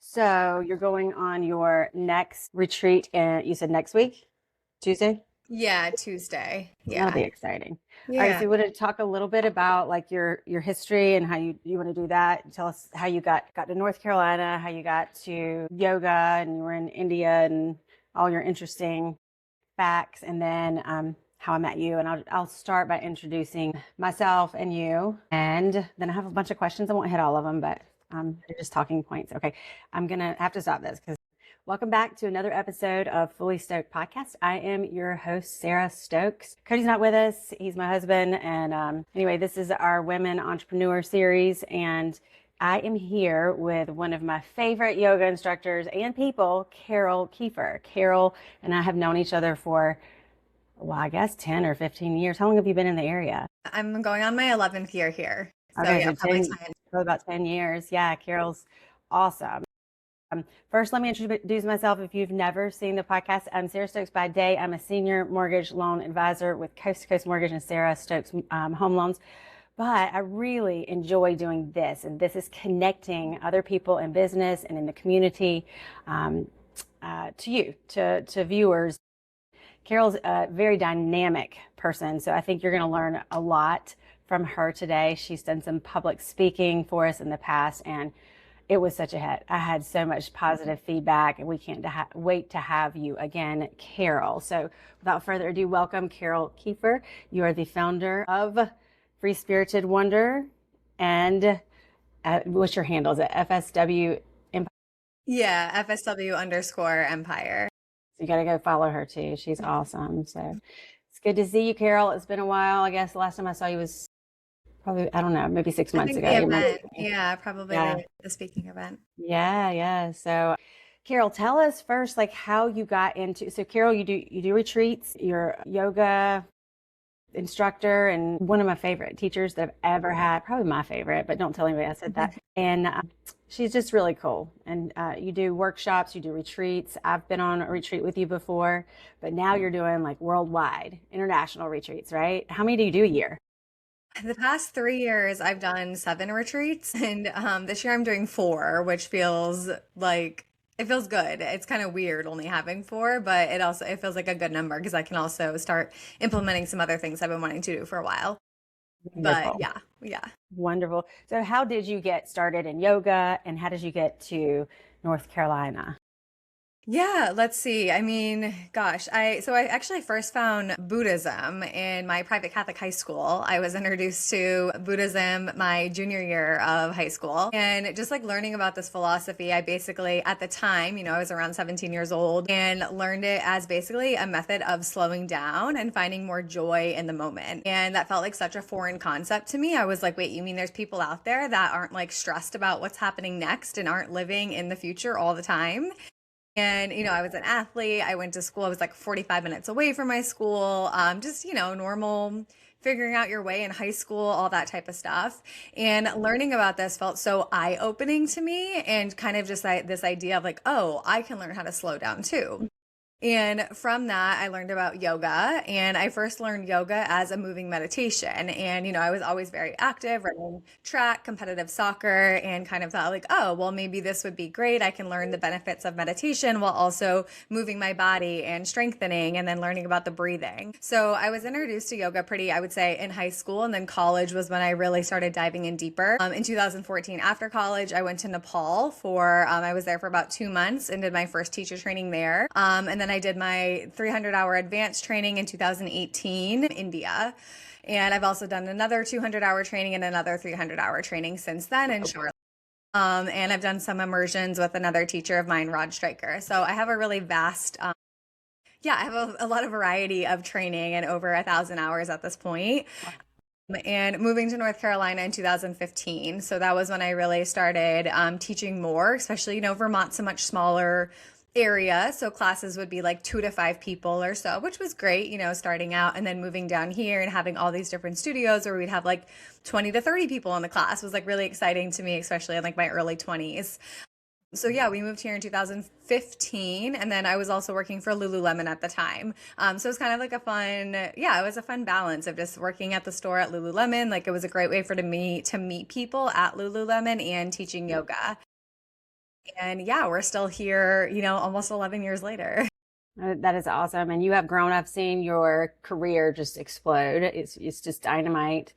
So you're going on your next retreat, and you said next week, Tuesday? Yeah, Tuesday. That'll Yeah. be exciting. All right, Yeah. so you want to talk a little bit about like your history and how you want to do that. Tell us how you got to North Carolina, how you got to yoga, and you were in India, and all your interesting facts, and then how I met you. And I'll start by introducing myself and you, and then I have a bunch of questions. I won't hit all of them, but they're just talking points. Okay, I'm gonna have to stop this because welcome back to another episode of Fully Stoked Podcast. I am your host, Sarah Stokes. Cody's not with us. He's my husband. And anyway, this is our Women Entrepreneur series. And I am here with one of my favorite yoga instructors and people, Carole Keefer. Carole and I have known each other for, well, I guess 10 or 15 years. How long have you been in the area? I'm going on my 11th year here. So Okay, yeah, so probably 10, time. for about 10 years. Yeah, Carole's awesome. First, let me introduce myself. If you've never seen the podcast, I'm Sarah Stokes by day. I'm a senior mortgage loan advisor with Coast to Coast Mortgage and Sarah Stokes Home Loans. But I really enjoy doing this, and this is connecting other people in business and in the community to you, to viewers. Carole's a very dynamic person, so I think you're going to learn a lot from her today. She's done some public speaking for us in the past, and it was such a hit. I had so much positive feedback, and we can't wait to have you again, Carole. So without further ado, welcome, Carole Keefer. You are the founder of Free Spirited Wonder, and what's your handle? Is it FSW Empire? Yeah, FSW_Empire. So you got to go follow her too. She's awesome. So it's good to see you, Carole. It's been a while. I guess the last time I saw you was probably, I don't know, maybe 6 months I think ago. the 8 months event. ago. Yeah, probably Yeah. the speaking event. Yeah. So, Carole, tell us first, like how you got into. So, Carole, you do retreats. You're a yoga instructor and one of my favorite teachers that I've ever had. Probably my favorite, but don't tell anybody I said that. And she's just really cool. And you do workshops, you do retreats. I've been on a retreat with you before, but now you're doing like worldwide, international retreats, right? How many do you do a year? The past 3 years, I've done 7 retreats, and this year I'm doing 4, which feels like it feels good. It's kind of weird only having 4, but it feels like a good number because I can also start implementing some other things I've been wanting to do for a while. But Wonderful. yeah. Wonderful. So, how did you get started in yoga, and how did you get to North Carolina? Yeah, let's see. I mean, gosh, I actually first found Buddhism in my private Catholic high school. I was introduced to Buddhism my junior year of high school. And just like learning about this philosophy, I basically at the time, I was around 17 years old and learned it as basically a method of slowing down and finding more joy in the moment. And that felt like such a foreign concept to me. I was like, wait, you mean there's people out there that aren't like stressed about what's happening next and aren't living in the future all the time? And, I was an athlete. I went to school. I was like 45 minutes away from my school. Just, normal figuring out your way in high school, all that type of stuff. And learning about this felt so eye-opening to me and kind of just like this idea of like, oh, I can learn how to slow down too. And from that, I learned about yoga. And I first learned yoga as a moving meditation. And, I was always very active, running track, competitive soccer, and kind of thought, like, oh, well, maybe this would be great. I can learn the benefits of meditation while also moving my body and strengthening and then learning about the breathing. So I was introduced to yoga I would say, in high school. And then college was when I really started diving in deeper. In 2014, after college, I went to Nepal I was there for about 2 months and did my first teacher training there. And then I did my 300-hour advanced training in 2018 in India. And I've also done another 200-hour training and another 300-hour training since then in Charlotte. And I've done some immersions with another teacher of mine, Rod Stryker. So I have a really vast, I have a lot of variety of training and over 1,000 hours at this point. And moving to North Carolina in 2015. So that was when I really started teaching more, especially, Vermont's a much smaller area. So classes would be like 2 to 5 people or so, which was great, starting out, and then moving down here and having all these different studios where we'd have like 20 to 30 people in the class was like really exciting to me, especially in like my early 20s. So yeah, we moved here in 2015, and then I was also working for Lululemon at the time. So it was kind of like it was a fun balance of just working at the store at Lululemon. Like it was a great way to meet people at Lululemon and teaching yoga. And yeah, we're still here, almost 11 years later. That is awesome. And you have grown. I've seen your career just explode. It's just dynamite.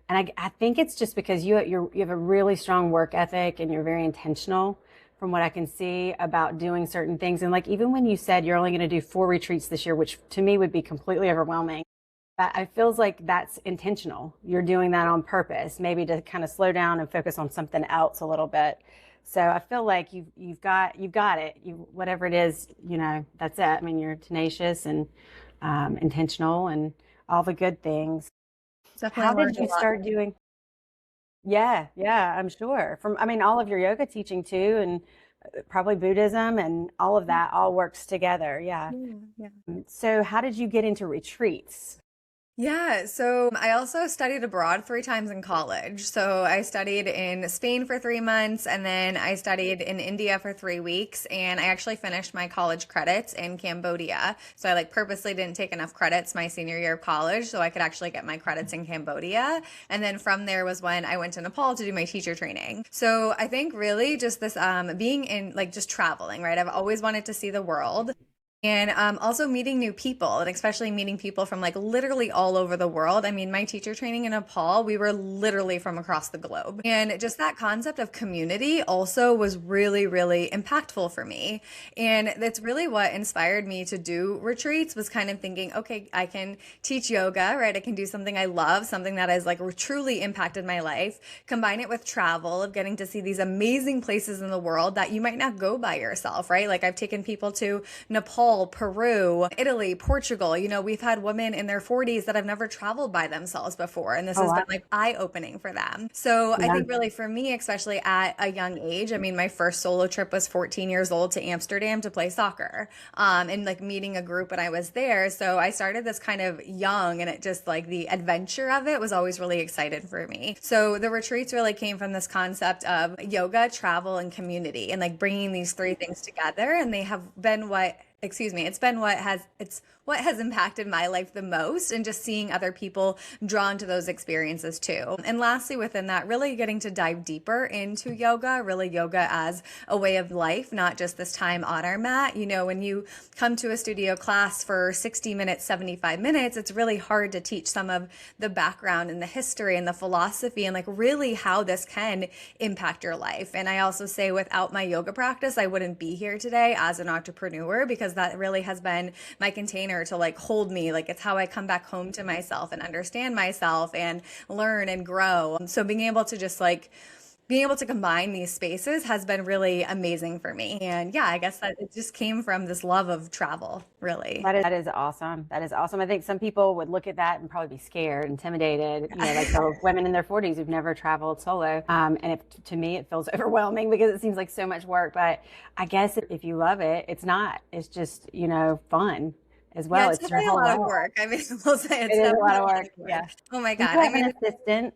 And I think it's just because you have a really strong work ethic and you're very intentional from what I can see about doing certain things. And like, even when you said you're only going to do 4 retreats this year, which to me would be completely overwhelming, but it feels like that's intentional. You're doing that on purpose, maybe to kind of slow down and focus on something else a little bit. So I feel like you've got it. Whatever it is, that's it. I mean, you're tenacious and intentional and all the good things. How Definitely did learned a you lot. start doing? Yeah, I'm sure. I mean, all of your yoga teaching too, and probably Buddhism and all of that all works together. Yeah. Yeah. So how did you get into retreats? Yeah, so I also studied abroad 3 times in college. So I studied in Spain for 3 months, and then I studied in India for 3 weeks. And I actually finished my college credits in Cambodia. So I like purposely didn't take enough credits my senior year of college so I could actually get my credits in Cambodia. And then from there was when I went to Nepal to do my teacher training. So I think really just this being in like just traveling, right? I've always wanted to see the world. And also meeting new people, and especially meeting people from like literally all over the world. I mean, my teacher training in Nepal, we were literally from across the globe. And just that concept of community also was really, really impactful for me. And that's really what inspired me to do retreats, was kind of thinking, okay, I can teach yoga, right? I can do something I love, something that has like truly impacted my life, combine it with travel, of getting to see these amazing places in the world that you might not go by yourself, right? Like I've taken people to Nepal, Peru, Italy, Portugal. We've had women in their 40s that have never traveled by themselves before. And this Oh, has been wow. like eye-opening for them. So I Yeah. think really for me, especially at a young age, I mean, my first solo trip was 14 years old to Amsterdam to play soccer, and like meeting a group when I was there. So I started this kind of young, and it just like the adventure of it was always really excited for me. So the retreats really came from this concept of yoga, travel, and community, and like bringing these 3 things together. And they have been it's been what has impacted my life the most, and just seeing other people drawn to those experiences too. And lastly, within that, really getting to dive deeper into yoga, really yoga as a way of life, not just this time on our mat. When you come to a studio class for 60 minutes, 75 minutes, it's really hard to teach some of the background and the history and the philosophy and like really how this can impact your life. And I also say without my yoga practice, I wouldn't be here today as an entrepreneur, because that really has been my container to like hold me. Like it's how I come back home to myself and understand myself and learn and grow. So being able to combine these spaces has been really amazing for me. And yeah, I guess that it just came from this love of travel, really. That is awesome. That is awesome. I think some people would look at that and probably be scared, intimidated, like the women in their 40s who've never traveled solo. And to me, it feels overwhelming because it seems like so much work. But I guess if you love it, it's not. It's just, fun as Yeah, well. it's It's your definitely a whole lot of life. work. I mean, we'll say It it's is a definitely lot a of lot work. of work. Yeah. Oh my Do you God. I have an mean, assistant?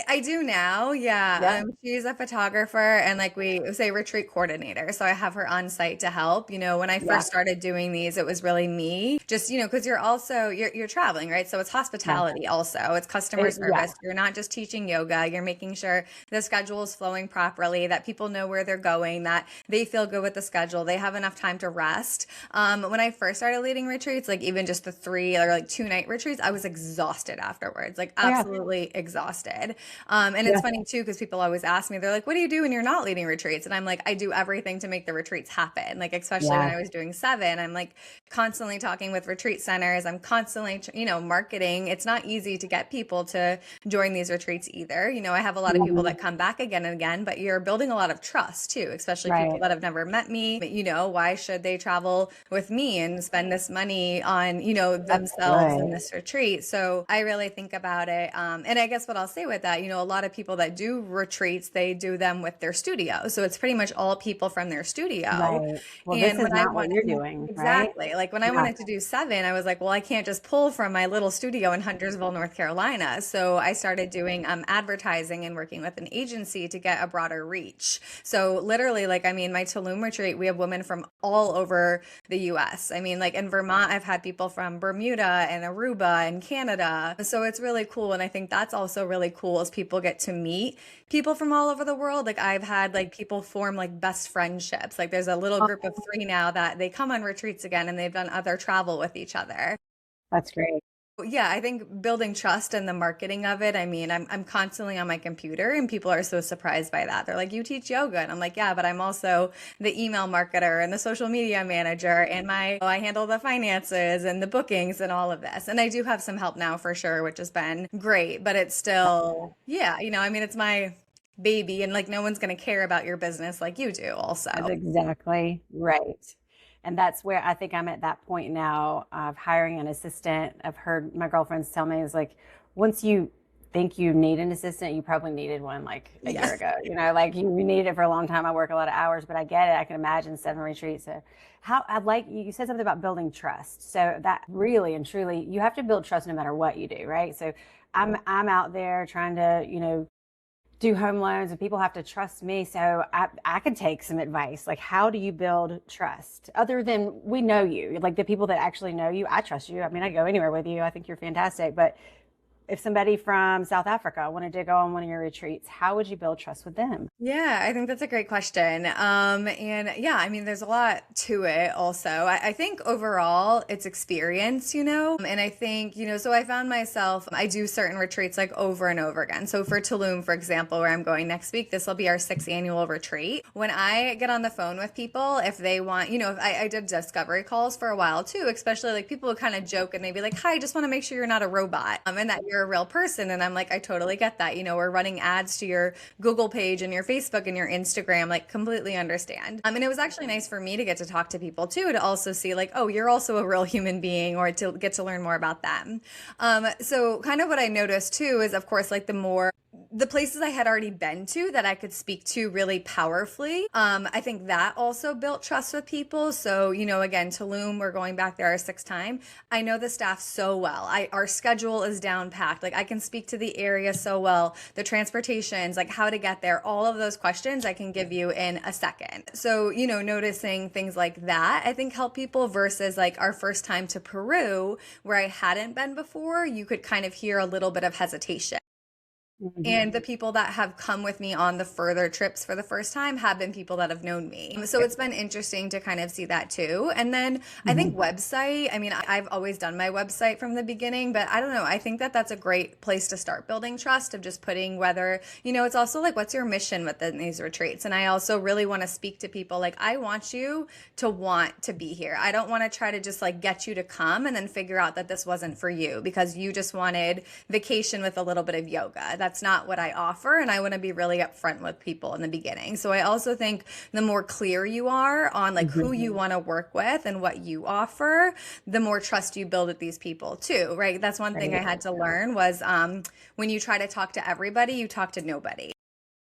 I do now, yeah. Yeah. She's a photographer, and like we say retreat coordinator. So I have her on site to help. When I Yeah. first started doing these, it was really me. Just, because you're traveling, right? So it's Yeah. hospitality also. It's customer Yeah. service. You're not just teaching yoga, you're making sure the schedule is flowing properly, that people know where they're going, that they feel good with the schedule, they have enough time to rest. When I first started leading retreats, like even just the 2-night retreats, I was exhausted afterwards, like Oh, yeah. absolutely exhausted. And it's Yeah. funny too, because people always ask me, they're like, what do you do when you're not leading retreats? And I'm like, I do everything to make the retreats happen. Like, especially when Yeah. I was doing 7, I'm like constantly talking with retreat centers. I'm constantly, marketing. It's not easy to get people to join these retreats either. I have a lot of people Mhm. that come back again and again, but you're building a lot of trust too, especially people Right. that have never met me. Why should they travel with me and spend this money on, That's themselves in good. this retreat? So I really think about it. And I guess what I'll say with that, a lot of people that do retreats, they do them with their studio. So it's pretty much all people from their studio. Right. Well, this And is when I not what wanted, you're doing, right? exactly, like when I Yeah. wanted to do 7, I was like, well, I can't just pull from my little studio in Huntersville, North Carolina. So I started doing advertising and working with an agency to get a broader reach. So literally, like, I mean, my Tulum retreat, we have women from all over the US. I mean, like in Vermont, I've had people from Bermuda and Aruba and Canada. So it's really cool. And I think that's also really cool is people get to meet people from all over the world. Like I've had like people form like best friendships. Like there's a little group of 3 now that they come on retreats again and they've done other travel with each other. That's great. Yeah, I think building trust and the marketing of it. I mean, I'm constantly on my computer and people are so surprised by that. They're like, "You teach yoga." And I'm like, "Yeah, but I'm also the email marketer and the social media manager and I handle the finances and the bookings and all of this." And I do have some help now for sure, which has been great, but it's still, yeah, I mean, it's my baby and like no one's going to care about your business like you do also. That's exactly right. And that's where I think I'm at that point now of hiring an assistant. I've heard my girlfriends tell me is like, once you think you need an assistant, you probably needed one like a year ago. Like you need it for a long time. I work a lot of hours, but I get it. I can imagine 7 retreats. So how I'd like you said something about building trust. So that really and truly, you have to build trust no matter what you do, right? So I'm out there trying to, do home loans and people have to trust me. So I could take some advice. Like, how do you build trust other than we know you, like the people that actually know you? I trust you. I mean, I go anywhere with you. I think you're fantastic. But if somebody from South Africa wanted to go on one of your retreats, how would you build trust with them? Yeah, I think that's a great question. And yeah, I mean, there's a lot to it also. I think overall it's experience, and I think, so I found myself, I do certain retreats like over and over again. So for Tulum, for example, where I'm going next week, this will be our 6th annual retreat. When I get on the phone with people, if they want, if I did discovery calls for a while too, especially like people would kind of joke and they'd be like, "Hi, I just want to make sure you're not a robot and that you're a real person." And I'm like, I totally get that. We're running ads to your Google page and your Facebook and your Instagram, like completely understand. And it was actually nice for me to get to talk to people too, to also see like, oh, you're also a real human being, or to get to learn more about them. So kind of what I noticed too is, of course, like the places I had already been to that I could speak to really powerfully. I think that also built trust with people. So, again, Tulum, we're going back there our 6th time. I know the staff so well. Our schedule is down packed. Like I can speak to the area so well, the transportations, like how to get there, all of those questions I can give you in a second. So, noticing things like that, I think help people versus like our first time to Peru, where I hadn't been before, you could kind of hear a little bit of hesitation. And the people that have come with me on the further trips for the first time have been people that have known me. So it's been interesting to kind of see that too. And then I think website, I mean, I've always done my website from the beginning, but I don't know. I think that that's a great place to start building trust, of just putting whether, it's also like, what's your mission within these retreats? And I also really want to speak to people like, I want you to want to be here. I don't want to try to just like get you to come and then figure out that this wasn't for you because you just wanted vacation with a little bit of yoga. That's not what I offer, and I want to be really upfront with people in the beginning. So I also think the more clear you are on like who you want to work with and what you offer, the more trust you build with these people too, right? That's one thing I had to learn was when you try to talk to everybody, you talk to nobody.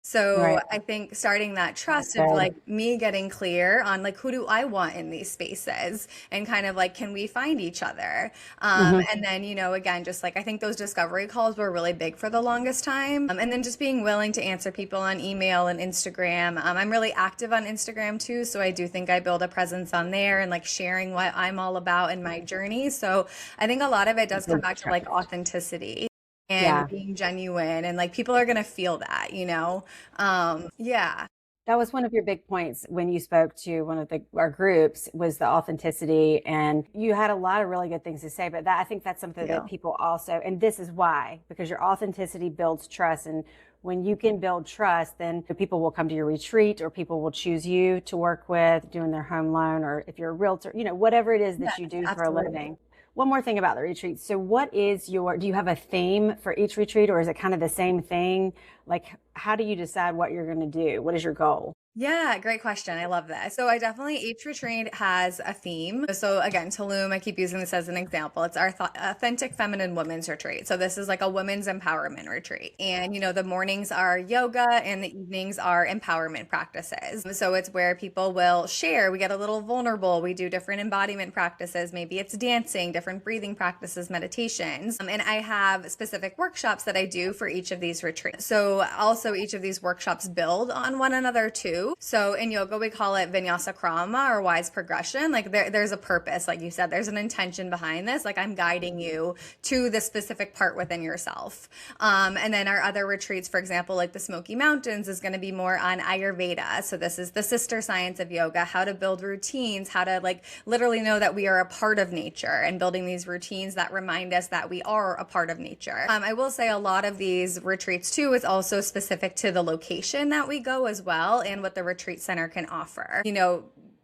So I think starting that trust of like me getting clear on like, who do I want in these spaces, and kind of like, can we find each other? And then, again, just like, I think those discovery calls were really big for the longest time. And then just being willing to answer people on email and Instagram. I'm really active on Instagram too. So I do think I build a presence on there and like sharing what I'm all about in my journey. So I think a lot of it does come back to like authenticity and being genuine, and like people are going to feel that, yeah. That was one of your big points when you spoke to one of our groups, was the authenticity, and you had a lot of really good things to say, but I think that's something that people also, and this is why, because your authenticity builds trust. And when you can build trust, then people will come to your retreat, or people will choose you to work with doing their home loan, or if you're a realtor, whatever it is that you do for a living. One more thing about the retreat. So what is do you have a theme for each retreat, or is it kind of the same thing? Like, how do you decide what you're going to do? What is your goal? Yeah, great question. I love this. So each retreat has a theme. So again, Tulum, I keep using this as an example. It's our authentic feminine women's retreat. So this is like a women's empowerment retreat. And, the mornings are yoga and the evenings are empowerment practices. So it's where people will share. We get a little vulnerable. We do different embodiment practices. Maybe it's dancing, different breathing practices, meditations. And I have specific workshops that I do for each of these retreats. So also each of these workshops build on one another too. you. So in yoga, we call it vinyasa krama or wise progression. Like there's a purpose, like you said, there's an intention behind this. Like I'm guiding you to the specific part within yourself. And then our other retreats, for example, like the Smoky Mountains is going to be more on Ayurveda. So this is the sister science of yoga, how to build routines, how to like literally know that we are a part of nature and building these routines that remind us that we are a part of nature. I will say a lot of these retreats too is also specific to the location that we go as well and what the retreat center can offer.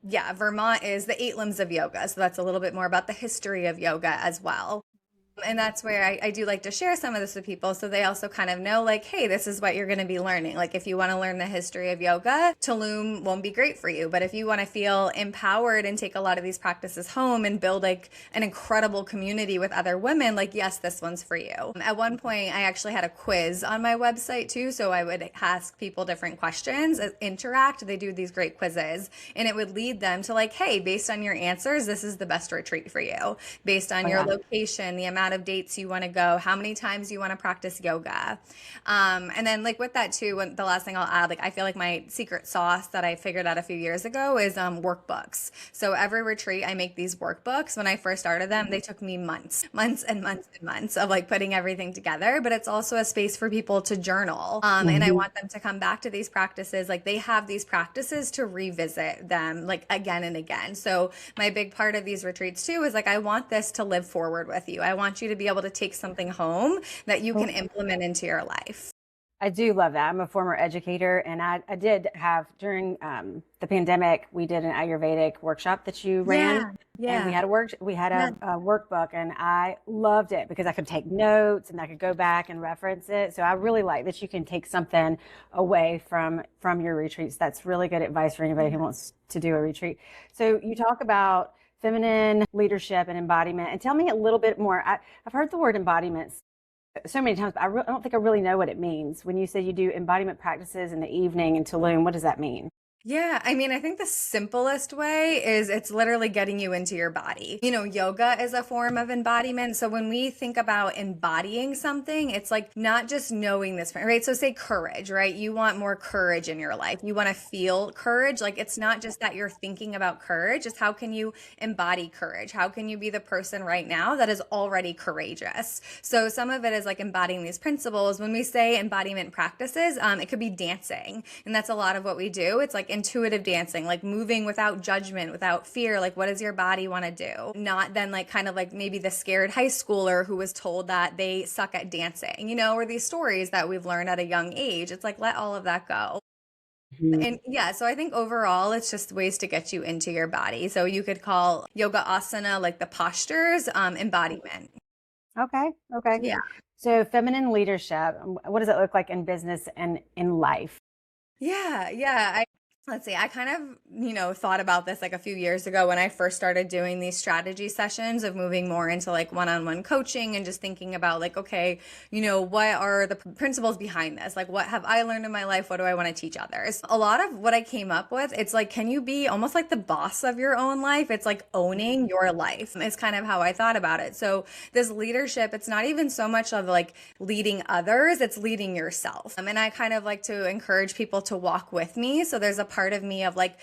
Yeah, Vermont is the 8 limbs of yoga. So that's a little bit more about the history of yoga as well. And that's where I do like to share some of this with people so they also kind of know like, hey, this is what you're going to be learning. Like if you want to learn the history of yoga, Tulum won't be great for you. But if you want to feel empowered and take a lot of these practices home and build like an incredible community with other women, like, yes, this one's for you. At one point, I actually had a quiz on my website too. So I would ask people different questions, interact. They do these great quizzes and it would lead them to like, hey, based on your answers, this is the best retreat for you. Based on your location, the amount of dates you want to go, how many times you want to practice yoga. And then like with that too, the last thing I'll add, like I feel like my secret sauce that I figured out a few years ago is workbooks. So every retreat I make these workbooks. When I first started them, they took me months of like putting everything together, but it's also a space for people to journal. And I want them to come back to these practices. Like they have these practices to revisit them like again and again. So my big part of these retreats too is like, I want this to live forward with you. I want you to be able to take something home that you can implement into your life. I do love that. I'm a former educator, and I did have during the pandemic, we did an Ayurvedic workshop that you ran. Yeah. And we had a workbook, and I loved it because I could take notes and I could go back and reference it. So I really like that you can take something away from your retreats. That's really good advice for anybody who wants to do a retreat. So you talk about feminine leadership and embodiment. And tell me a little bit more. I've heard the word embodiment so many times, but I don't think I really know what it means. When you say you do embodiment practices in the evening in Tulum, what does that mean? Yeah, I mean, I think the simplest way is it's literally getting you into your body. Yoga is a form of embodiment. So when we think about embodying something, it's like not just knowing this, right? So say courage, right? You want more courage in your life. You want to feel courage. Like it's not just that you're thinking about courage, it's how can you embody courage? How can you be the person right now that is already courageous? So some of it is like embodying these principles. When we say embodiment practices, it could be dancing. And that's a lot of what we do. It's like intuitive dancing, like moving without judgment, without fear. Like, what does your body want to do? Not then like kind of like maybe the scared high schooler who was told that they suck at dancing, or these stories that we've learned at a young age. It's like, let all of that go. And yeah, so I think overall, it's just ways to get you into your body. So you could call yoga asana, like the postures, embodiment. Okay. Yeah. So feminine leadership, what does it look like in business and in life? Yeah. Let's see, I kind of, thought about this like a few years ago when I first started doing these strategy sessions of moving more into like one-on-one coaching and just thinking about like, okay, what are the principles behind this? Like, what have I learned in my life? What do I want to teach others? A lot of what I came up with, it's like, can you be almost like the boss of your own life? It's like owning your life. It's kind of how I thought about it. So this leadership, it's not even so much of like leading others, it's leading yourself. And I kind of like to encourage people to walk with me. So there's a part of me of like,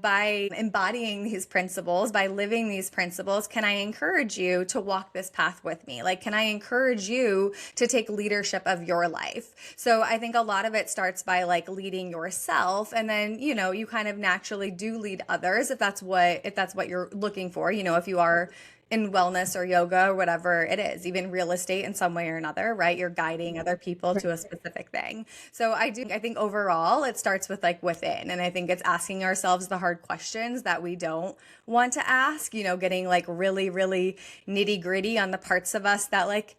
by embodying these principles, by living these principles, can I encourage you to walk this path with me? Like, can I encourage you to take leadership of your life? So I think a lot of it starts by like leading yourself. And then, you kind of naturally do lead others if that's what you're looking for, if you are in wellness or yoga or whatever it is, even real estate in some way or another, right? You're guiding other people to a specific thing. So I think overall it starts with like within. And I think it's asking ourselves the hard questions that we don't want to ask, getting like really, really nitty gritty on the parts of us that like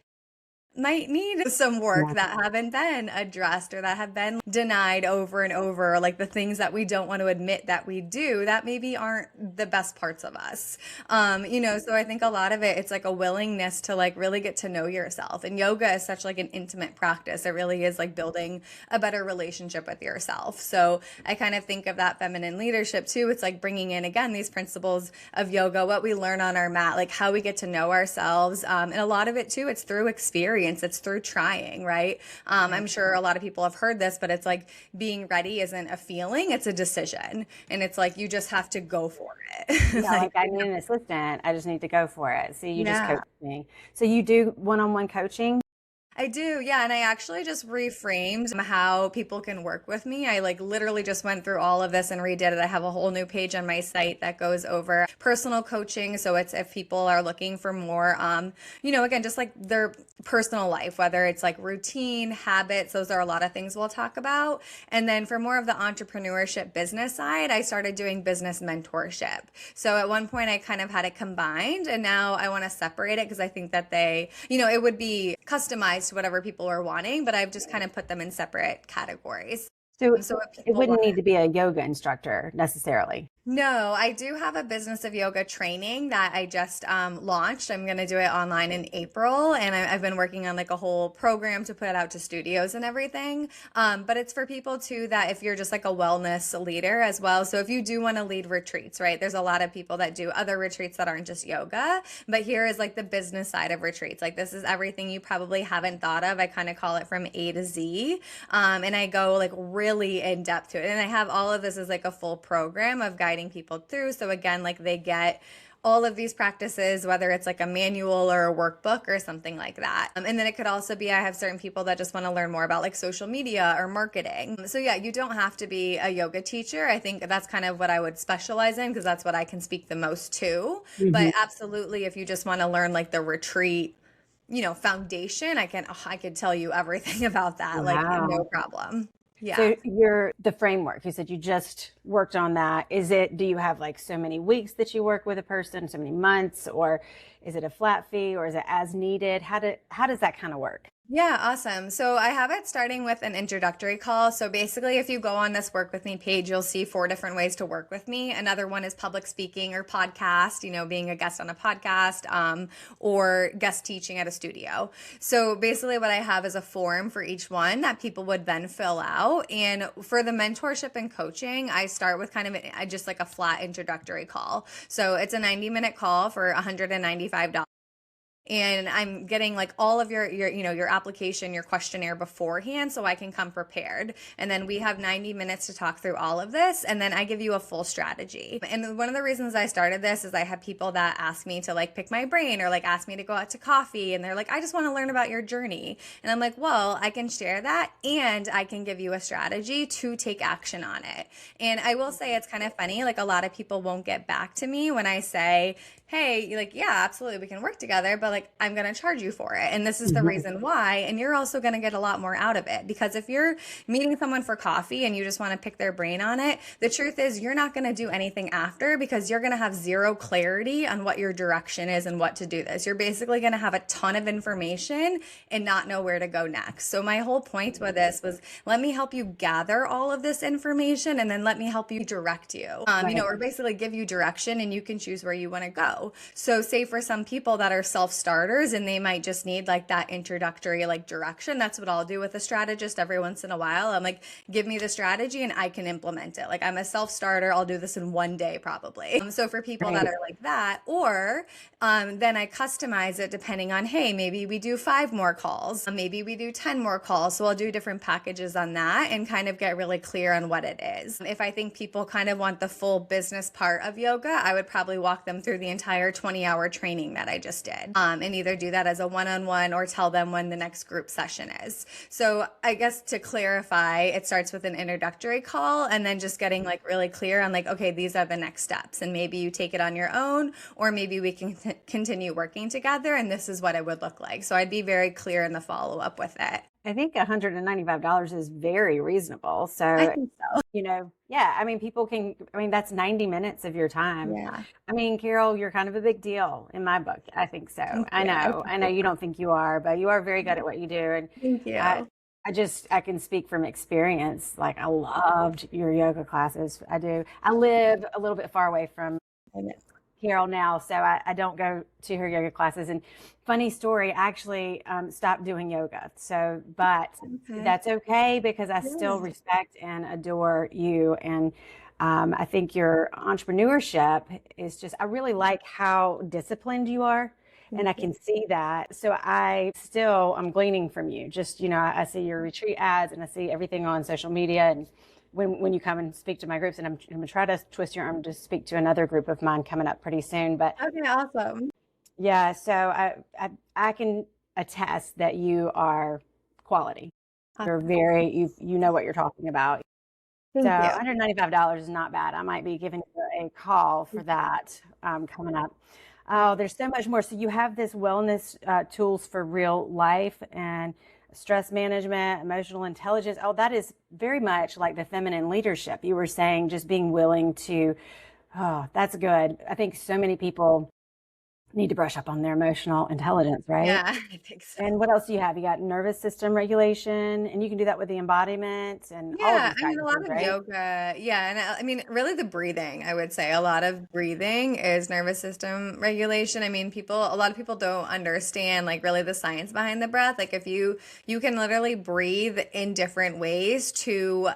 might need some work that haven't been addressed or that have been denied over and over, like the things that we don't want to admit that we do that maybe aren't the best parts of us. So I think a lot of it's like a willingness to like really get to know yourself. And yoga is such like an intimate practice. It really is like building a better relationship with yourself. So I kind of think of that feminine leadership too. It's like bringing in again these principles of yoga, what we learn on our mat, like how we get to know ourselves. And a lot of it too, it's through experience. experience. It's through trying, right? I'm sure a lot of people have heard this, but it's like being ready isn't a feeling, it's a decision. And it's like you just have to go for it. Yeah, like I need an assistant. I just need to go for it. See, you just Yeah. coach me. So you do one-on-one coaching? I do, yeah. And I actually just reframed how people can work with me. I like literally just went through all of this and redid it. I have a whole new page on my site that goes over personal coaching. So it's if people are looking for more, again, just like their personal life, whether it's like routine, habits, those are a lot of things we'll talk about. And then for more of the entrepreneurship business side, I started doing business mentorship. So at one point I kind of had it combined, and now I want to separate it because I think that it would be customized to whatever people are wanting, but I've just kind of put them in separate categories. So So if it people wouldn't want need to be a yoga instructor necessarily. No, I do have a business of yoga training that I just launched. I'm going to do it online in April, and I've been working on like a whole program to put it out to studios and everything. But it's for people too that if you're just like a wellness leader as well. So if you do want to lead retreats, right? There's a lot of people that do other retreats that aren't just yoga, but here is like the business side of retreats. Like this is everything you probably haven't thought of. I kind of call it from A to Z, and I go like really in depth to it. And I have all of this as like a full program of guiding people through. So again, like they get all of these practices, whether it's like a manual or a workbook or something like that. And then it could also be, I have certain people that just want to learn more about like social media or marketing. So yeah, you don't have to be a yoga teacher. I think that's kind of what I would specialize in because that's what I can speak the most to. But absolutely, if you just want to learn like the retreat, foundation, I could tell you everything about that. Like Wow. no problem. Yeah. So the framework, you said you just worked on that. Do you have like so many weeks that you work with a person, so many months, or is it a flat fee or is it as needed? How does that kind of work? Yeah, awesome. So I have it starting with an introductory call. So basically, if you go on this Work With Me page, you'll see 4 different ways to work with me. Another one is public speaking or podcast, being a guest on a podcast, or guest teaching at a studio. So basically what I have is a form for each one that people would then fill out. And for the mentorship and coaching, I start with kind of just like a flat introductory call. So it's a 90-minute call for $195. And I'm getting like all of your application, your questionnaire beforehand so I can come prepared. And then we have 90 minutes to talk through all of this. And then I give you a full strategy. And one of the reasons I started this is I have people that ask me to like pick my brain or like ask me to go out to coffee. And they're like, I just want to learn about your journey. And I'm like, well, I can share that and I can give you a strategy to take action on it. And I will say it's kind of funny. Like a lot of people won't get back to me when I say, hey, like, yeah, absolutely, we can work together, but like, I'm going to charge you for it. And this is the reason why. And you're also going to get a lot more out of it because if you're meeting someone for coffee and you just want to pick their brain on it, the truth is you're not going to do anything after because you're going to have zero clarity on what your direction is and what to do this. You're basically going to have a ton of information and not know where to go next. So my whole point with this was let me help you gather all of this information and then let me help you direct you, or basically give you direction and you can choose where you want to go. So say for some people that are self-starters and they might just need like that introductory like direction. That's what I'll do with a strategist every once in a while. I'm like, give me the strategy and I can implement it. Like I'm a self-starter. I'll do this in one day probably. So for people that are like that, or then I customize it depending on, hey, maybe we do 5 more calls. Maybe we do 10 more calls. So I'll do different packages on that and kind of get really clear on what it is. If I think people kind of want the full business part of yoga, I would probably walk them through the entire 20-hour training that I just did, and either do that as a one-on-one or tell them when the next group session is. So I guess to clarify, it starts with an introductory call and then just getting like really clear on like, okay, these are the next steps. And maybe you take it on your own, or maybe we can continue working together and this is what it would look like. So I'd be very clear in the follow-up with it. I think $195 is very reasonable. So, I think so. Yeah, I mean, that's 90 minutes of your time. Yeah. I mean, Carole, you're kind of a big deal in my book. I think so. Thank I you. know you don't think you are, but you are very good at what you do. And Thank you. I can speak from experience. Like I loved your yoga classes. I do. I live a little bit far away from Carole now, so I don't go to her yoga classes. And funny story, I actually stopped doing yoga. So, but that's okay because I still respect and adore you. And I think your entrepreneurship is just, I really like how disciplined you are and I can see that. So I'm gleaning from you. Just, I see your retreat ads and I see everything on social media. And when you come and speak to my groups, and I'm going to try to twist your arm to speak to another group of mine coming up pretty soon. But Okay, awesome. yeah, so I can attest that you are quality. You're you know what you're talking about. So Thank you. $195 is not bad. I might be giving you a call for that coming up. Oh, there's so much more. So you have this wellness tools for real life and stress management, emotional intelligence. Oh, that is very much like the feminine leadership. You were saying just being willing to, oh, that's good. I think so many people need to brush up on their emotional intelligence, right? Yeah, I think so. And what else do you have? You got nervous system regulation, and you can do that with the embodiment and all of Yeah, these I mean, a lot practices, of right? yoga. Yeah, and I mean, really the breathing, I would say. A lot of breathing is nervous system regulation. I mean, a lot of people don't understand like really the science behind the breath. Like if you can literally breathe in different ways to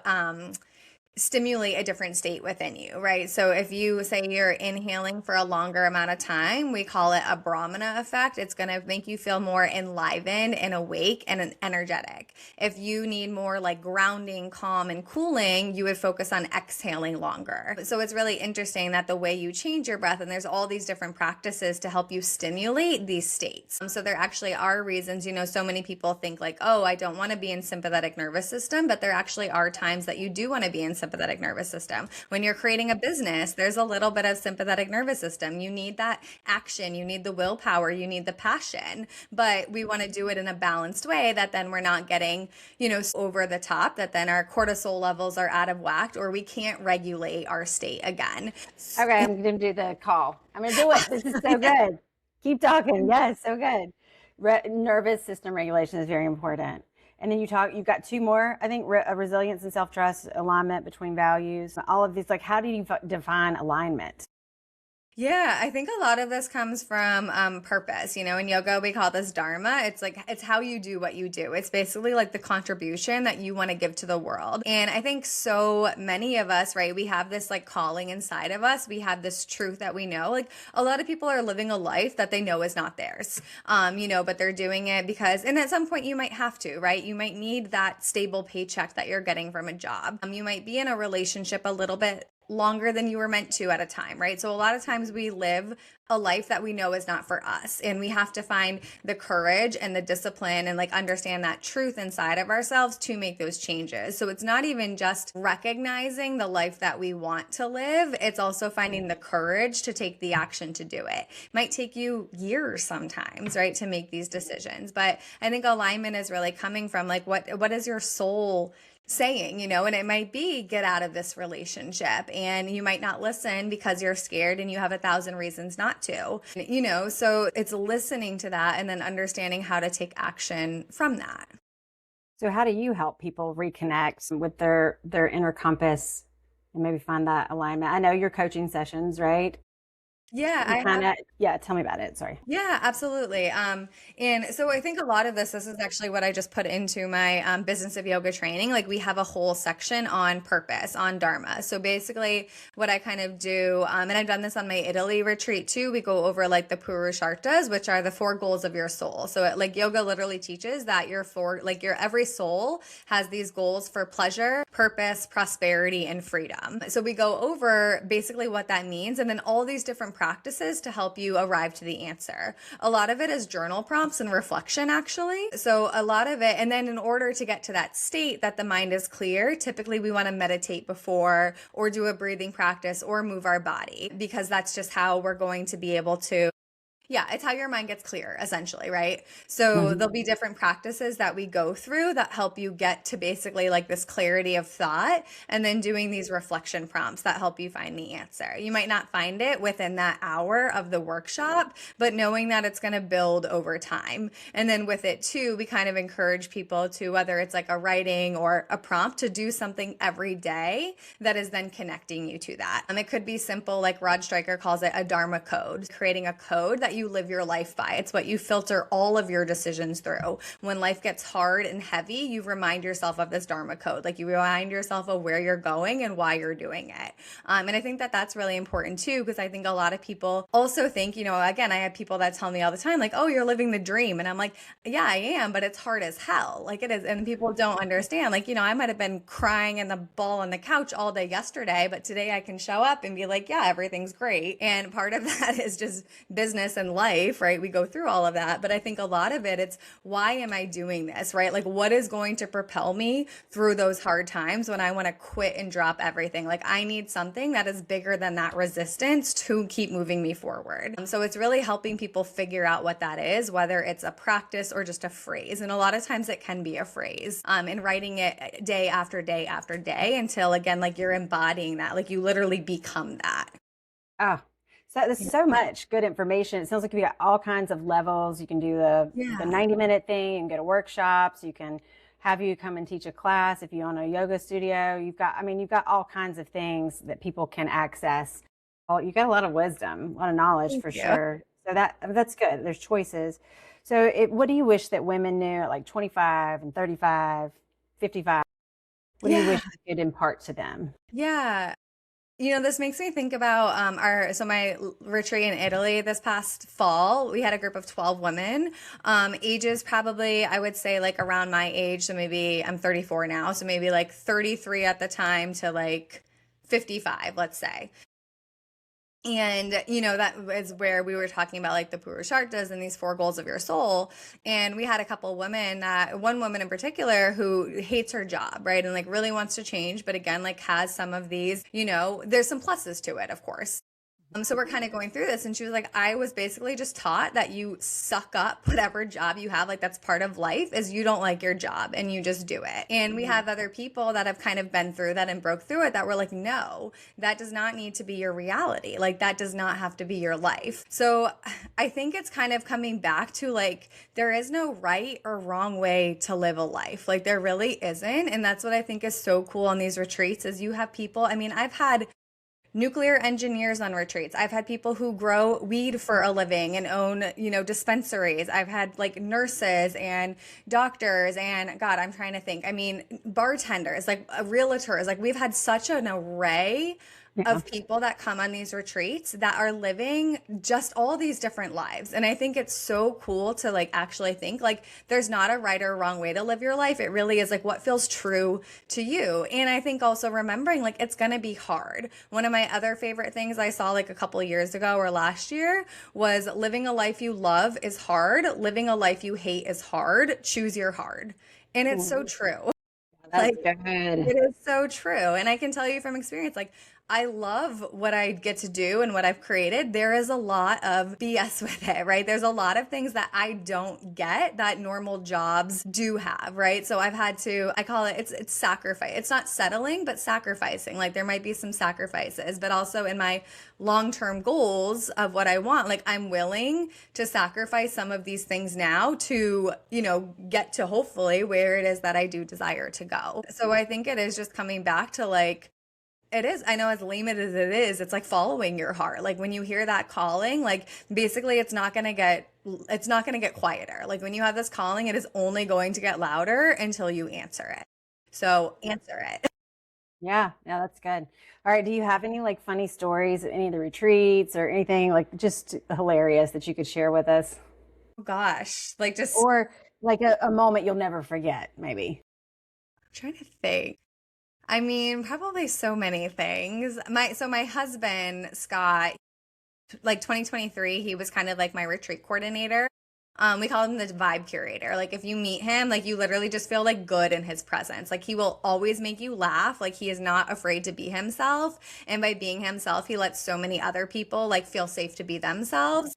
stimulate a different state within you, right? So if you say you're inhaling for a longer amount of time, we call it a Brahmana effect. It's going to make you feel more enlivened and awake and energetic. If you need more like grounding, calm, and cooling, you would focus on exhaling longer. So it's really interesting that the way you change your breath, and there's all these different practices to help you stimulate these states. So there actually are reasons, so many people think like, oh, I don't want to be in sympathetic nervous system, but there actually are times that you do want to be in sympathetic nervous system. When you're creating a business, there's a little bit of sympathetic nervous system. You need that action, you need the willpower, you need the passion, but we want to do it in a balanced way that then we're not getting, over the top, that then our cortisol levels are out of whack or we can't regulate our state again. Okay, I'm going to do the call. I'm going to do it. This is so good. Keep talking. Yes, so good. Nervous system regulation is very important. And then you've got two more, I think, resilience and self-trust, alignment between values, all of these. Like, how do you define alignment? Yeah, I think a lot of this comes from purpose. In yoga, we call this dharma. It's how you do what you do. It's basically like the contribution that you want to give to the world. And I think so many of us, right, we have this like calling inside of us. We have this truth that we know. Like a lot of people are living a life that they know is not theirs, but they're doing it because, and at some point you might have to, right? You might need that stable paycheck that you're getting from a job. You might be in a relationship a little bit longer than you were meant to at a time, right? So a lot of times we live a life that we know is not for us, and we have to find the courage and the discipline and like understand that truth inside of ourselves to make those changes. So it's not even just recognizing the life that we want to live, it's also finding the courage to take the action to do it. It might take you years sometimes, right, to make these decisions, but I think alignment is really coming from like what is your soul saying, and it might be get out of this relationship, and you might not listen because you're scared and you have 1,000 reasons not to, so it's listening to that and then understanding how to take action from that. So how do you help people reconnect with their inner compass and maybe find that alignment? I know your coaching sessions, right? Yeah, Tell me about it. Sorry. Yeah, absolutely. And so I think a lot of this is actually what I just put into my business of yoga training. Like we have a whole section on purpose, on dharma. So basically what I kind of do, and I've done this on my Italy retreat too, we go over like the purusharthas, which are the 4 goals of your soul. So like yoga literally teaches that your every soul has these goals for pleasure, purpose, prosperity, and freedom. So we go over basically what that means, and then all these different practices to help you arrive to the answer. A lot of it is journal prompts and reflection, actually. So a lot of it, and then in order to get to that state that the mind is clear, typically we want to meditate before or do a breathing practice or move our body, because that's just how we're going to be able to. Yeah, it's how your mind gets clear, essentially, right? So there'll be different practices that we go through that help you get to basically like this clarity of thought, and then doing these reflection prompts that help you find the answer. You might not find it within that hour of the workshop, but knowing that it's going to build over time. And then with it too, we kind of encourage people to, whether it's like a writing or a prompt, to do something every day that is then connecting you to that. It could be simple, like Rod Stryker calls it a dharma code, creating a code that you live your life by. It's what you filter all of your decisions through. When life gets hard and heavy, you remind yourself of this dharma code. Like you remind yourself of where you're going and why you're doing it. And I think that that's really important too, because I think a lot of people also think, again, I have people that tell me all the time, like, oh, you're living the dream. And I'm like, yeah, I am, but it's hard as hell. Like it is. And people don't understand. Like, I might have been crying in the ball on the couch all day yesterday, but today I can show up and be like, yeah, everything's great. And part of that is just business and life, right? We go through all of that. But I think a lot of it's why am I doing this, right? Like what is going to propel me through those hard times when I want to quit and drop everything? Like I need something that is bigger than that resistance to keep moving me forward. So it's really helping people figure out what that is, whether it's a practice or just a phrase. And a lot of times it can be a phrase, and writing it day after day after day until again, like you're embodying that, like you literally become that. Oh, so there's so much good information. It sounds like you got all kinds of levels. You can do the 90-minute thing, you can go to workshops, you can have you come and teach a class if you own a yoga studio. You've got all kinds of things that people can access. Oh, you got a lot of wisdom, a lot of knowledge for sure. So that's good. There's choices. So what do you wish that women knew at like 25 and 35, 55? What do you wish you could impart to them? Yeah. This makes me think about my retreat in Italy this past fall. We had a group of 12 women, ages probably, I would say like around my age. So maybe I'm 34 now. So maybe like 33 at the time to like 55, let's say. And, that is where we were talking about like the Purusharthas and these 4 goals of your soul. And we had a couple women, one woman in particular who hates her job, right? And like really wants to change, but again, like has some of these, there's some pluses to it, of course. So we're kind of going through this and she was like, I was basically just taught that you suck up whatever job you have. Like that's part of life is you don't like your job and you just do it. And we have other people that have kind of been through that and broke through it that were like, no, that does not need to be your reality. Like that does not have to be your life. So I think it's kind of coming back to like, there is no right or wrong way to live a life. Like there really isn't. And that's what I think is so cool on these retreats is you have people, I've had nuclear engineers on retreats. I've had people who grow weed for a living and own, dispensaries. I've had like nurses and doctors and God, I'm trying to think. Bartenders, like realtors, like we've had such an array of people that come on these retreats that are living just all these different lives. And I think it's so cool to like actually think like there's not a right or wrong way to live your life. It really is like what feels true to you. And I think also remembering like it's going to be hard. One of my other favorite things I saw like a couple of years ago or last year was living a life you love is hard. Living a life you hate is hard. Choose your hard. And it's so true. That's good. It is so true. And I can tell you from experience, like I love what I get to do and what I've created. There is a lot of BS with it, right? There's a lot of things that I don't get that normal jobs do have, right? So I've had to, I call it, it's sacrifice. It's not settling, but sacrificing. Like there might be some sacrifices, but also in my long-term goals of what I want, like I'm willing to sacrifice some of these things now to, get to hopefully where it is that I do desire to go. So I think it is just coming back to like, it is. I know as lame as it is, it's like following your heart. Like when you hear that calling, like basically it's not going to get quieter. Like when you have this calling, it is only going to get louder until you answer it. So answer it. Yeah, that's good. All right. Do you have any like funny stories at any of the retreats or anything like just hilarious that you could share with us? Oh, gosh, like just, or like a moment you'll never forget, maybe. I'm trying to think. Probably so many things. My husband, Scott, like 2023, he was kind of like my retreat coordinator. We call him the vibe curator. Like if you meet him, like you literally just feel like good in his presence. Like he will always make you laugh. Like he is not afraid to be himself. And by being himself, he lets so many other people like feel safe to be themselves.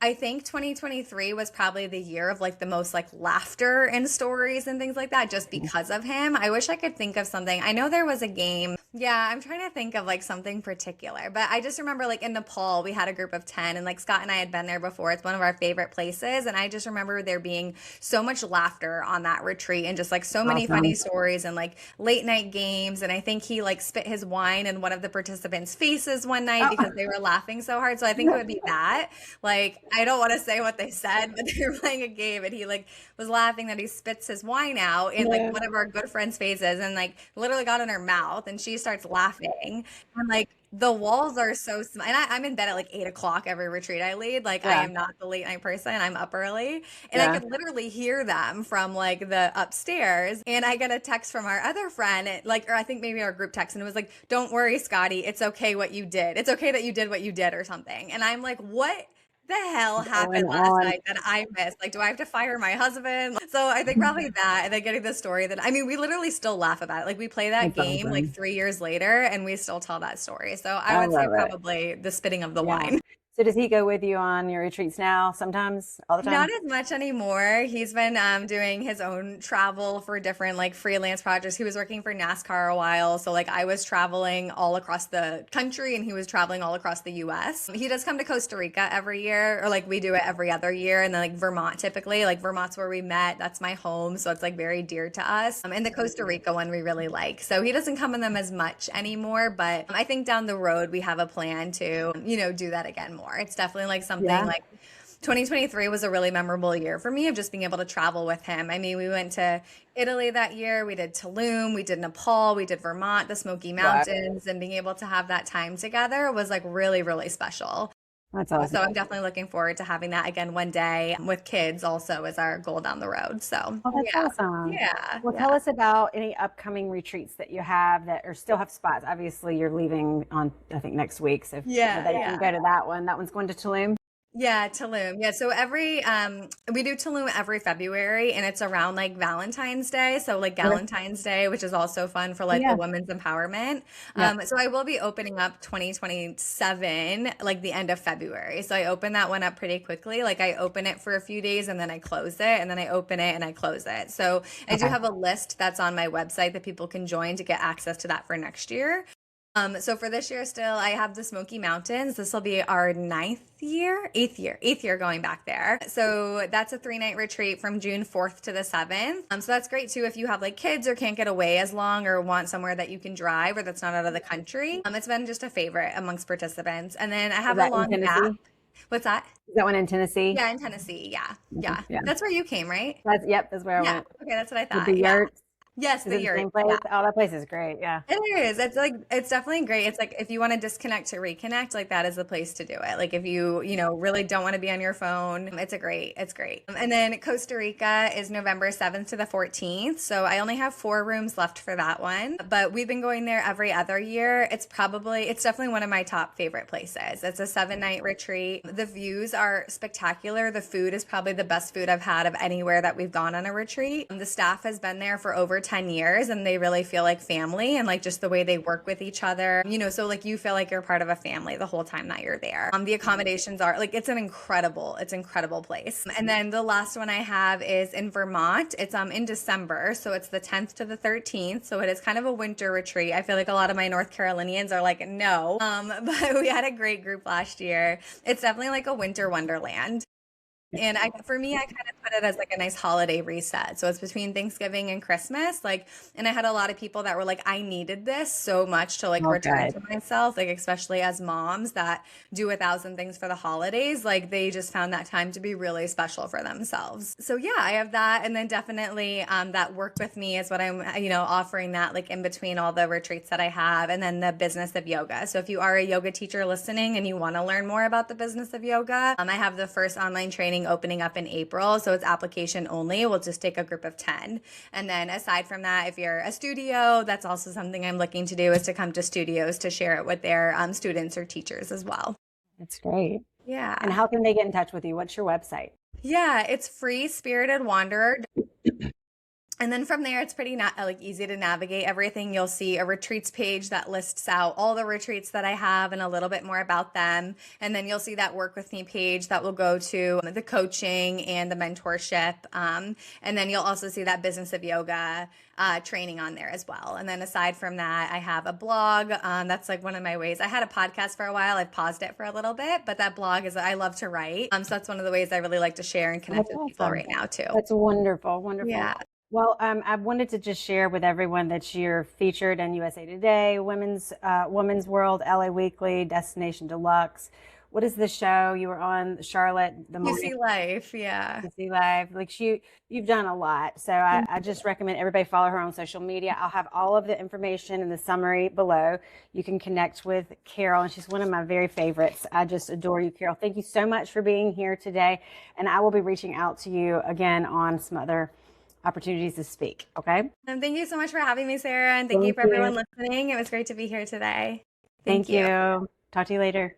I think 2023 was probably the year of like the most like laughter and stories and things like that just because of him. I wish I could think of something. I know there was a game. Yeah, I'm trying to think of like something particular, but I just remember like in Nepal, we had a group of 10 and like Scott and I had been there before. It's one of our favorite places. And I just remember there being so much laughter on that retreat and just like so many funny stories and like late night games. And I think he like spit his wine in one of the participants' faces one night because they were laughing so hard. So I think it would be that. Like I don't want to say what they said, but they were playing a game and he like was laughing that he spits his wine out in like Yeah. one of our good friends' faces and like literally got in her mouth and she starts laughing. And like the walls are so small. And I'm in bed at like 8 o'clock every retreat I lead. Like I Yeah. am not the late night person. I'm up early. And I Yeah. could literally hear them from like the upstairs. And I get a text from our other friend, like, or I think maybe our group text, and it was like, "Don't worry, Scotty. It's okay what you did. It's okay that you did what you did," or something. And I'm like, what the hell Going happened last on. night that I missed? Like, do I have to fire my husband? So I think probably that, and then getting the story that, I mean, we literally still laugh about it. Like we play that That's game like awesome. 3 years later and we still tell that story. So I I would say love it. probably the spitting of the Yeah. wine. So does he go with you on your retreats now? Sometimes, all the Not time? as much anymore. He's been doing his own travel for different like freelance projects. He was working for NASCAR a while, so like I was traveling all across the country and he was traveling all across the US. He does come to Costa Rica every year, or like we do it every other year, and then like Vermont typically. Like Vermont's where we met. That's my home, so it's like very dear to us. And the Costa Rica one we really like. So he doesn't come in them as much anymore, but I think down the road we have a plan to, do that again more. It's definitely like something Yeah. like 2023 was a really memorable year for me of just being able to travel with him. I mean, we went to Italy that year, we did Tulum, we did Nepal, we did Vermont, the Smoky Wow. Mountains, and being able to have that time together was like really, really special. That's So awesome. I'm definitely looking forward to having that again one day with kids also is our goal down the road. So Oh, that's yeah, awesome. yeah, Well, tell yeah. us about any upcoming retreats that you have that or still have spots. Obviously, you're leaving on, I think, next week. So Yeah, that you can yeah. go to that one. That one's going to Tulum. Yeah, Tulum. Yeah, so every we do Tulum every February and it's around like Valentine's Day. So like Okay. Valentine's Day, which is also fun for like the Yeah. women's empowerment. Yeah. So I will be opening up 2027 like the end of February. So I open that one up pretty quickly. Like I open it for a few days and then I close it and then I open it and I close it. So I do Okay. have a list that's on my website that people can join to get access to that for next year. So for this year still, I have the Smoky Mountains. This will be our eighth year going back there. So that's a 3-night retreat from June 4th to the 7th. So that's great too if you have like kids or can't get away as long or want somewhere that you can drive or that's not out of the country. It's been just a favorite amongst participants. And then I Is have a that in long gap. Tennessee? What's that? Is that one in Tennessee? Yeah, in Tennessee. Yeah. Okay. Yeah. Yeah. That's where you came, right? That's where I Yeah. went Okay, that's what I with the thought. Yeah. yurts. Yes, Is the it the yurt. same place? Yeah. Oh, that place is great. Yeah. It is. It's like it's definitely great. It's like if you want to disconnect to reconnect, like that is the place to do it. Like if you, really don't want to be on your phone, it's great. And then Costa Rica is November 7th to the 14th. So I only have 4 rooms left for that one, but we've been going there every other year. It's definitely one of my top favorite places. It's a 7-night retreat. The views are spectacular. The food is probably the best food I've had of anywhere that we've gone on a retreat. The staff has been there for over 10 years and they really feel like family and like just the way they work with each other, so like you feel like you're part of a family the whole time that you're there. The accommodations are like, it's incredible place. And then the last one I have is in Vermont. It's in December. So it's the 10th to the 13th. So it is kind of a winter retreat. I feel like a lot of my North Carolinians are like, no. But we had a great group last year. It's definitely like a winter wonderland. And for me, I kind of put it as like a nice holiday reset. So it's between Thanksgiving and Christmas. Like, and I had a lot of people that were like, I needed this so much to like return Okay. to myself, like, especially as moms that do 1,000 things for the holidays. Like, they just found that time to be really special for themselves. So, yeah, I have that. And then definitely that work with me is what I'm, offering that like in between all the retreats that I have. And then the business of yoga. So if you are a yoga teacher listening and you want to learn more about the business of yoga, I have the first online training opening up in April. So it's application only. We'll just take a group of 10. And then aside from that, if you're a studio, that's also something I'm looking to do is to come to studios to share it with their students or teachers as well. That's great. Yeah. And how can they get in touch with you? What's your website? Yeah, it's Free Spirited Wanderer. And then from there, it's pretty easy to navigate everything. You'll see a retreats page that lists out all the retreats that I have and a little bit more about them. And then you'll see that work with me page that will go to the coaching and the mentorship. And then you'll also see that business of yoga training on there as well. And then aside from that, I have a blog. That's like one of my ways. I had a podcast for a while. I've paused it for a little bit, but that blog I love to write. So that's one of the ways I really like to share and connect That's with people awesome. right now too. That's wonderful. Wonderful. Yeah. Well, I wanted to just share with everyone that you're featured in USA Today, Women's World, LA Weekly, Destination Deluxe. what is the show you were on, Charlotte, the morning QC Life. Yeah. see live? Like you've done a lot. So I just recommend everybody follow her on social media. I'll have all of the information in the summary below. You can connect with Carole, and she's one of my very favorites. I just adore you, Carole. Thank you so much for being here today. And I will be reaching out to you again on some other opportunities to speak. Okay. And thank you so much for having me, Sarah. And thank you for everyone listening. It was great to be here today. Thank you. Talk to you later.